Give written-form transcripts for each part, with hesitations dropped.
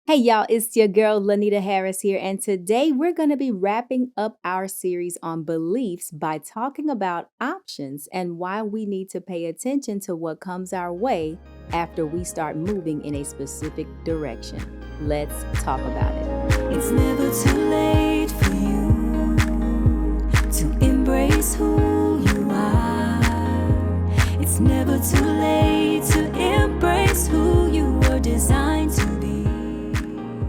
Hey y'all, it's your girl Lenita Harris here, and today we're going to be wrapping up our series on beliefs by talking about options and why we need to pay attention to what comes our way after we start moving in a specific direction. Let's talk about it. It's never too late for you to embrace who you are. It's never too late to embrace who you were designed to be.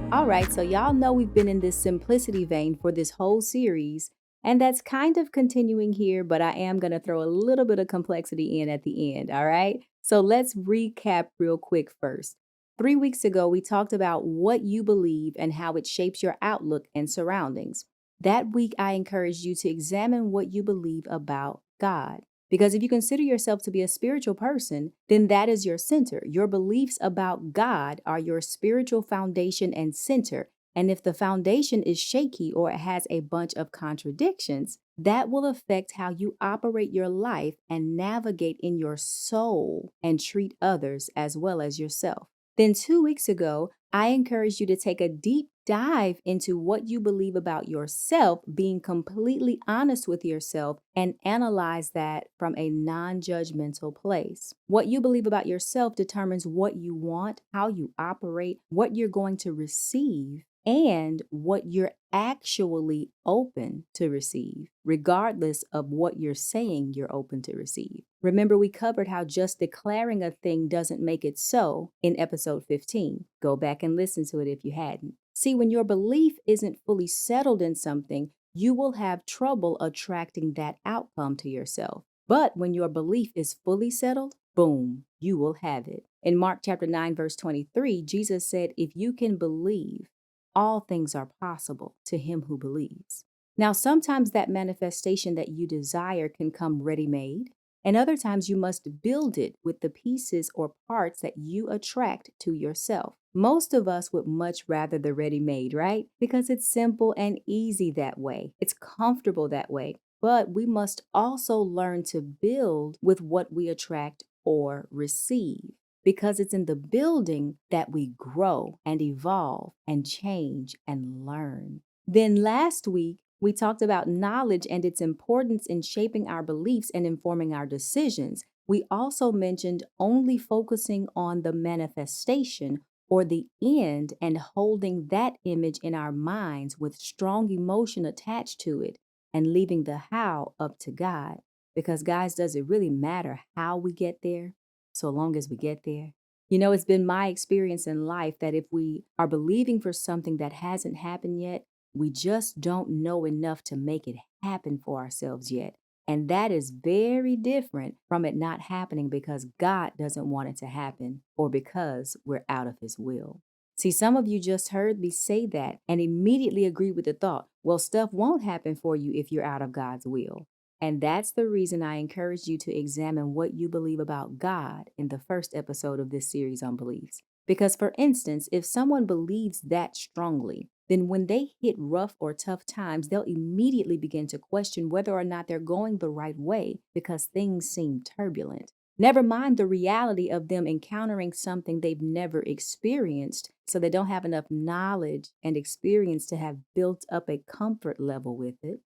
All right, so y'all know we've been in this simplicity vein for this whole series, and that's kind of continuing here, but I am going to throw a little bit of complexity in at the end, all right? So let's recap real quick first. 3 weeks ago, we talked about what you believe and how it shapes your outlook and surroundings. That week, I encouraged you to examine what you believe about God. Because if you consider yourself to be a spiritual person, then that is your center. Your beliefs about God are your spiritual foundation and center. And if the foundation is shaky or it has a bunch of contradictions, that will affect how you operate your life and navigate in your soul and treat others as well as yourself. Then 2 weeks ago, I encouraged you to take a deep dive into what you believe about yourself, being completely honest with yourself, and analyze that from a non judgmental place. What you believe about yourself determines what you want, how you operate, what you're going to receive, and what you're actually open to receive, regardless of what you're saying you're open to receive. Remember, we covered how just declaring a thing doesn't make it so in episode 15. Go back and listen to it if you hadn't. See, when your belief isn't fully settled in something, you will have trouble attracting that outcome to yourself. But when your belief is fully settled, boom, you will have it. In Mark chapter 9, verse 23, Jesus said, "If you can believe, all things are possible to him who believes." Now, sometimes that manifestation that you desire can come ready-made, and other times you must build it with the pieces or parts that you attract to yourself. Most of us would much rather the ready-made, right? Because it's simple and easy that way. It's comfortable that way. But we must also learn to build with what we attract or receive, because it's in the building that we grow and evolve and change and learn. Then last week, we talked about knowledge and its importance in shaping our beliefs and informing our decisions. We also mentioned only focusing on the manifestation or the end and holding that image in our minds with strong emotion attached to it and leaving the how up to God. Because, guys, does it really matter how we get there, so long as we get there? You know, it's been my experience in life that if we are believing for something that hasn't happened yet, we just don't know enough to make it happen for ourselves yet. And that is very different from it not happening because God doesn't want it to happen or because we're out of his will. See, some of you just heard me say that and immediately agreed with the thought, well, stuff won't happen for you if you're out of God's will. And that's the reason I encourage you to examine what you believe about God in the first episode of this series on beliefs. Because, for instance, if someone believes that strongly, then when they hit rough or tough times, they'll immediately begin to question whether or not they're going the right way because things seem turbulent. Never mind the reality of them encountering something they've never experienced, so they don't have enough knowledge and experience to have built up a comfort level with it.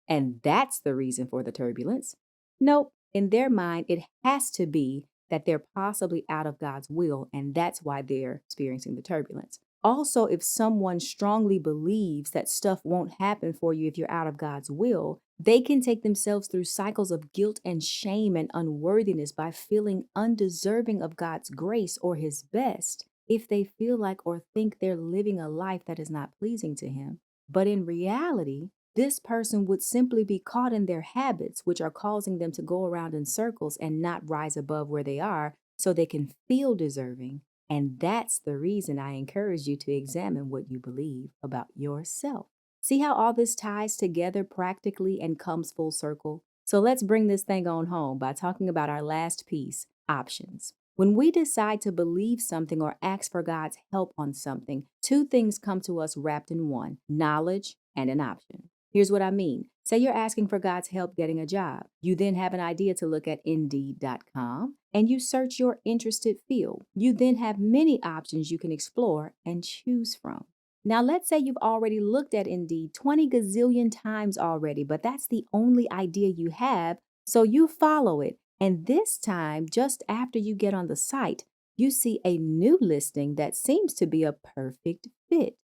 And that's the reason for the turbulence. Nope, in their mind, it has to be that they're possibly out of God's will, and that's why they're experiencing the turbulence. Also, if someone strongly believes that stuff won't happen for you if you're out of God's will, they can take themselves through cycles of guilt and shame and unworthiness by feeling undeserving of God's grace or his best if they feel like or think they're living a life that is not pleasing to him. But in reality, this person would simply be caught in their habits, which are causing them to go around in circles and not rise above where they are so they can feel deserving. And that's the reason I encourage you to examine what you believe about yourself. See how all this ties together practically and comes full circle? So let's bring this thing on home by talking about our last piece, options. When we decide to believe something or ask for God's help on something, two things come to us wrapped in one: knowledge and an option. Here's what I mean. Say you're asking for God's help getting a job. You then have an idea to look at Indeed.com and you search your interested field. You then have many options you can explore and choose from. Now, let's say you've already looked at Indeed 20 gazillion times already, but that's the only idea you have. So you follow it. And this time, just after you get on the site, you see a new listing that seems to be a perfect fit.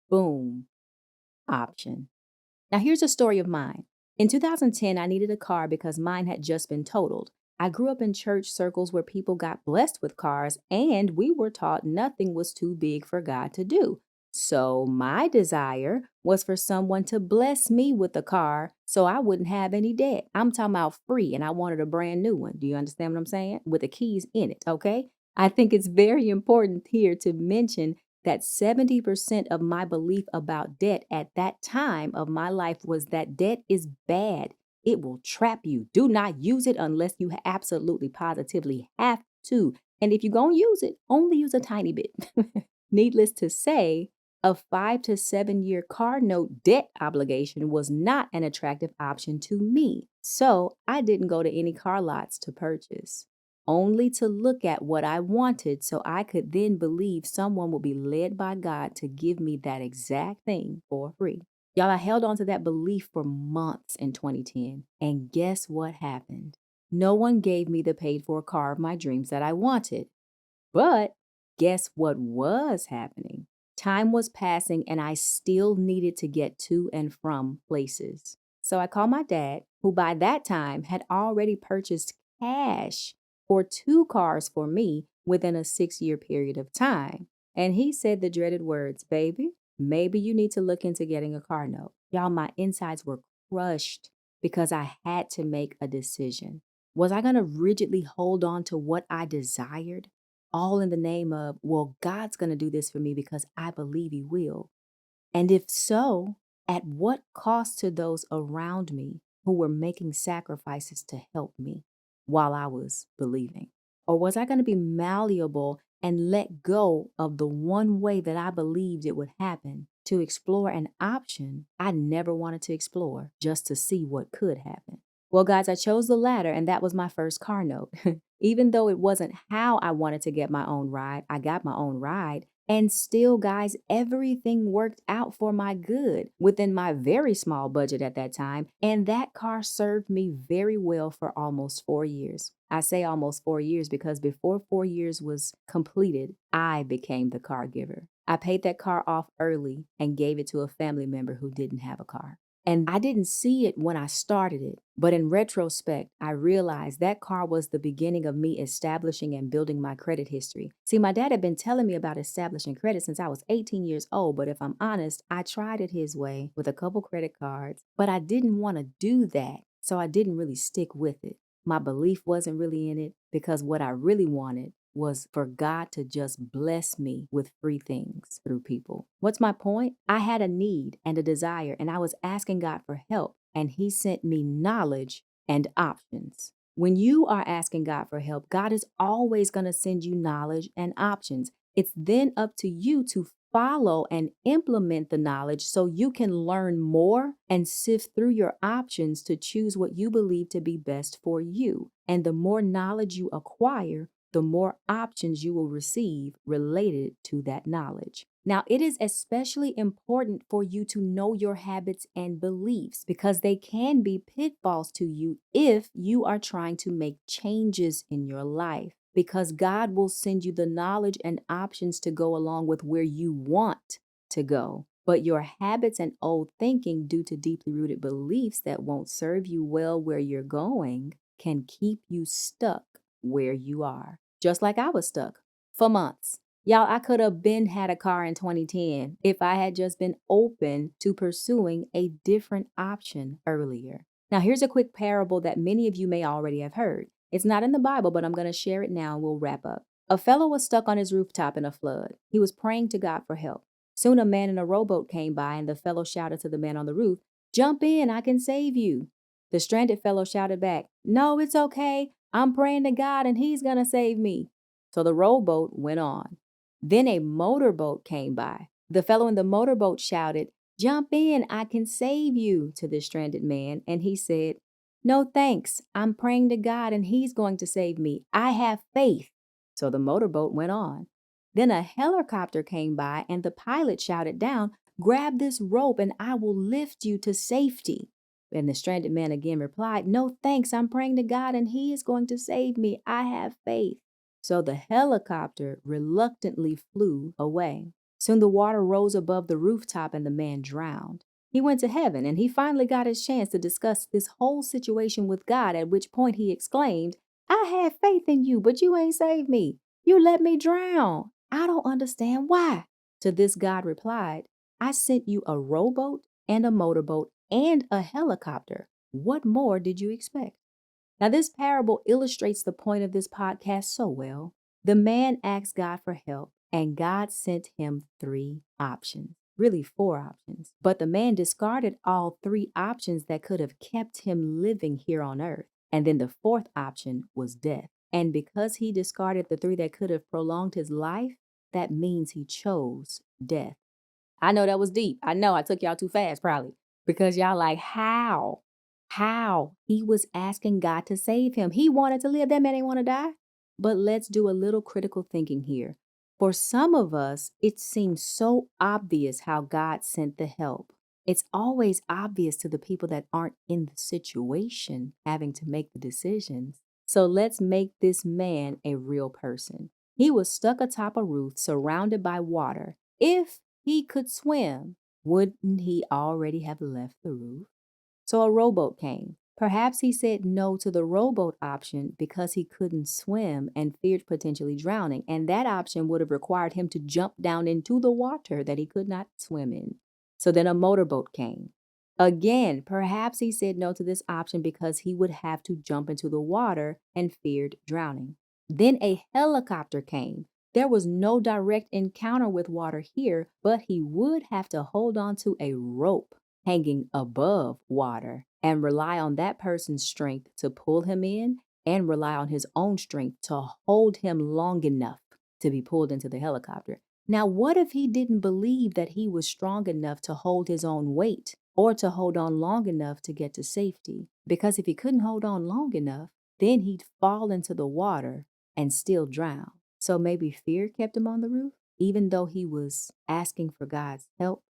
Boom, option. Now, here's a story of mine. In 2010, I needed a car because mine had just been totaled. I grew up in church circles where people got blessed with cars, and we were taught nothing was too big for God to do. So, my desire was for someone to bless me with a car so I wouldn't have any debt. I'm talking about free, and I wanted a brand new one. Do you understand what I'm saying? With the keys in it, okay? I think it's very important here to mention that 70% of my belief about debt at that time of my life was that debt is bad. It will trap you. Do not use it unless you absolutely positively have to. And if you're going to use it, only use a tiny bit. Needless to say, a 5 to 7 year car note debt obligation was not an attractive option to me. So I didn't go to any car lots to purchase, only to look at what I wanted so I could then believe someone would be led by God to give me that exact thing for free. Y'all, I held on to that belief for months in 2010. And guess what happened? No one gave me the paid for car of my dreams that I wanted. But guess what was happening? Time was passing and I still needed to get to and from places. So I called my dad, who by that time had already purchased cash for two cars for me within a 6 year period of time. And he said the dreaded words, baby, maybe you need to look into getting a car note. Y'all, my insides were crushed because I had to make a decision. Was I going to rigidly hold on to what I desired? All in the name of, well, God's going to do this for me because I believe He will. And if so, at what cost to those around me who were making sacrifices to help me while I was believing? Or was I going to be malleable and let go of the one way that I believed it would happen to explore an option I never wanted to explore just to see what could happen? Well, guys, I chose the latter, and that was my first car note. Even though it wasn't how I wanted to get my own ride, I got my own ride. And still, guys, everything worked out for my good within my very small budget at that time. And that car served me very well for almost 4 years. I say almost 4 years because before 4 years was completed, I became the car giver. I paid that car off early and gave it to a family member who didn't have a car. And I didn't see it when I started it, but in retrospect, I realized that car was the beginning of me establishing and building my credit history. See, my dad had been telling me about establishing credit since I was 18 years old, but if I'm honest, I tried it his way with a couple credit cards, but I didn't want to do that, so I didn't really stick with it. My belief wasn't really in it because what I really wanted was for God to just bless me with free things through people. What's my point? I had a need and a desire, and I was asking God for help, and He sent me knowledge and options. When you are asking God for help, God is always going to send you knowledge and options. It's then up to you to follow and implement the knowledge so you can learn more and sift through your options to choose what you believe to be best for you. And the more knowledge you acquire, the more options you will receive related to that knowledge. Now, it is especially important for you to know your habits and beliefs because they can be pitfalls to you if you are trying to make changes in your life. Because God will send you the knowledge and options to go along with where you want to go. But your habits and old thinking, due to deeply rooted beliefs that won't serve you well where you're going, can keep you stuck where you are. Just like I was stuck for months. Y'all, I could have been had a car in 2010 if I had just been open to pursuing a different option earlier. Now, here's a quick parable that many of you may already have heard. It's not in the Bible, but I'm going to share it now and we'll wrap up. A fellow was stuck on his rooftop in a flood. He was praying to God for help. Soon a man in a rowboat came by and the fellow shouted to the man on the roof, "Jump in, I can save you." The stranded fellow shouted back, "No, it's okay. I'm praying to God and He's going to save me." So the rowboat went on. Then a motorboat came by. The fellow in the motorboat shouted, Jump in, I can save you, to the stranded man. And he said, No thanks. I'm praying to God and he's going to save me. I have faith. So the motorboat went on. Then a helicopter came by and the pilot shouted down, Grab this rope and I will lift you to safety. And the stranded man again replied, No thanks. I'm praying to God and he is going to save me. I have faith. So the helicopter reluctantly flew away. Soon the water rose above the rooftop and the man drowned. He went to heaven and he finally got his chance to discuss this whole situation with God, at which point he exclaimed, I had faith in you, but you ain't saved me. You let me drown. I don't understand why. To this God replied, I sent you a rowboat and a motorboat and a helicopter. What more did you expect? Now, this parable illustrates the point of this podcast so well. The man asked God for help, and God sent him three options, really four options. But the man discarded all three options that could have kept him living here on earth. And then the fourth option was death. And because he discarded the three that could have prolonged his life, that means he chose death. I know that was deep. I know I took y'all too fast, probably, because y'all like, how? How? He was asking God to save him. He wanted to live. That man didn't want to die. But let's do a little critical thinking here. For some of us, it seems so obvious how God sent the help. It's always obvious to the people that aren't in the situation having to make the decisions. So let's make this man a real person. He was stuck atop a roof surrounded by water. If he could swim, wouldn't he already have left the roof? So a rowboat came. Perhaps he said no to the rowboat option because he couldn't swim and feared potentially drowning, and that option would have required him to jump down into the water that he could not swim in. So then a motorboat came. Again, perhaps he said no to this option because he would have to jump into the water and feared drowning. Then a helicopter came. There was no direct encounter with water here, but he would have to hold on to a rope hanging above water and rely on that person's strength to pull him in and rely on his own strength to hold him long enough to be pulled into the helicopter. Now, what if he didn't believe that he was strong enough to hold his own weight or to hold on long enough to get to safety? Because if he couldn't hold on long enough, then he'd fall into the water and still drown. So maybe fear kept him on the roof, even though he was asking for God's help.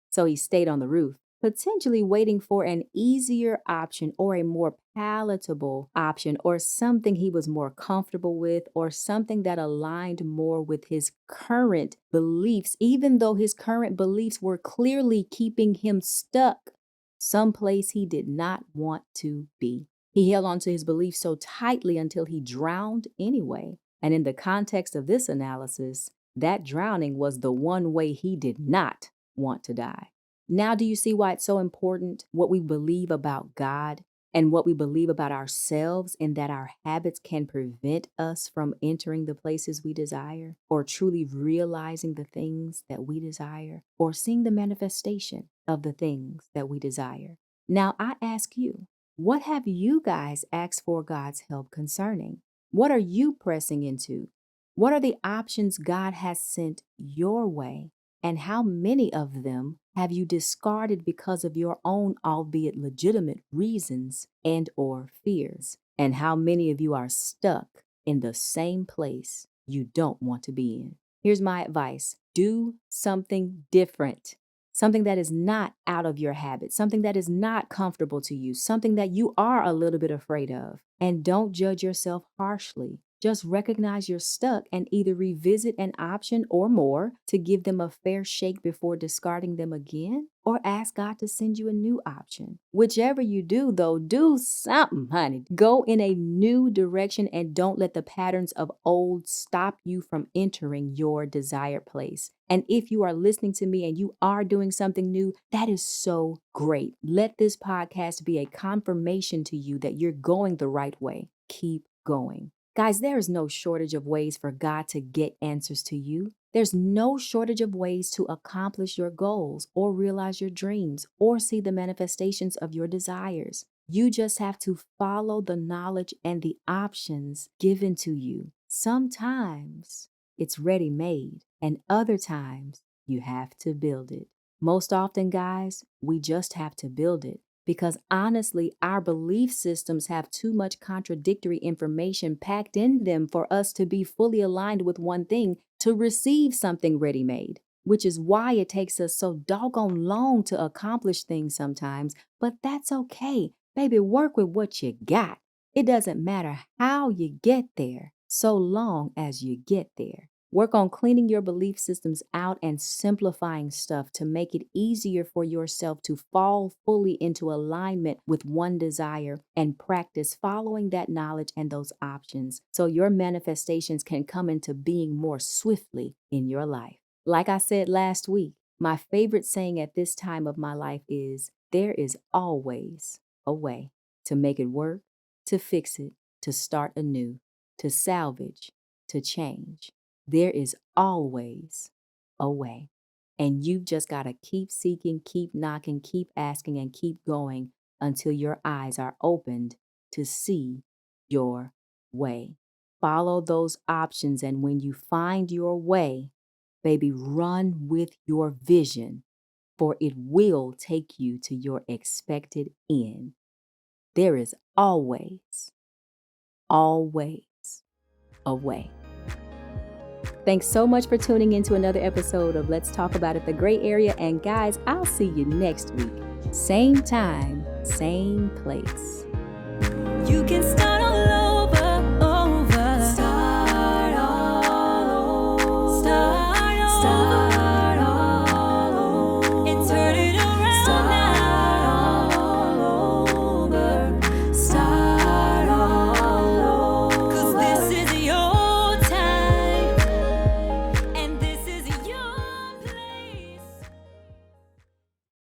So he stayed on the roof, potentially waiting for an easier option or a more palatable option or something he was more comfortable with or something that aligned more with his current beliefs, even though his current beliefs were clearly keeping him stuck someplace he did not want to be. He held on to his beliefs so tightly until he drowned anyway. And in the context of this analysis, that drowning was the one way he did not want to die. Now, do you see why it's so important what we believe about God and what we believe about ourselves, and that our habits can prevent us from entering the places we desire, or truly realizing the things that we desire, or seeing the manifestation of the things that we desire? Now, I ask you, what have you guys asked for God's help concerning? What are you pressing into? What are the options God has sent your way? And how many of them have you discarded because of your own, albeit legitimate, reasons and or fears? And how many of you are stuck in the same place you don't want to be in? Here's my advice. Do something different. Something that is not out of your habit, something that is not comfortable to you, something that you are a little bit afraid of. And don't judge yourself harshly. Just recognize you're stuck and either revisit an option or more to give them a fair shake before discarding them again, or ask God to send you a new option. Whichever you do, though, do something, honey. Go in a new direction and don't let the patterns of old stop you from entering your desired place. And if you are listening to me and you are doing something new, that is so great. Let this podcast be a confirmation to you that you're going the right way. Keep going. Guys, there is no shortage of ways for God to get answers to you. There's no shortage of ways to accomplish your goals or realize your dreams or see the manifestations of your desires. You just have to follow the knowledge and the options given to you. Sometimes it's ready-made, and other times you have to build it. Most often, guys, we just have to build it because honestly, our belief systems have too much contradictory information packed in them for us to be fully aligned with one thing to receive something ready made, which is why it takes us so doggone long to accomplish things sometimes. But that's okay. Baby, work with what you got. It doesn't matter how you get there, so long as you get there. Work on cleaning your belief systems out and simplifying stuff to make it easier for yourself to fall fully into alignment with one desire and practice following that knowledge and those options so your manifestations can come into being more swiftly in your life. Like I said last week, my favorite saying at this time of my life is, there is always a way to make it work, to fix it, to start anew, to salvage, to change. There is always a way. And you've just got to keep seeking, keep knocking, keep asking, and keep going until your eyes are opened to see your way. Follow those options. And when you find your way, baby, run with your vision, for it will take you to your expected end. There is always a way. Thanks so much for tuning into another episode of Let's Talk About It, the Gray Area. And guys, I'll see you next week. Same time, same place. You can start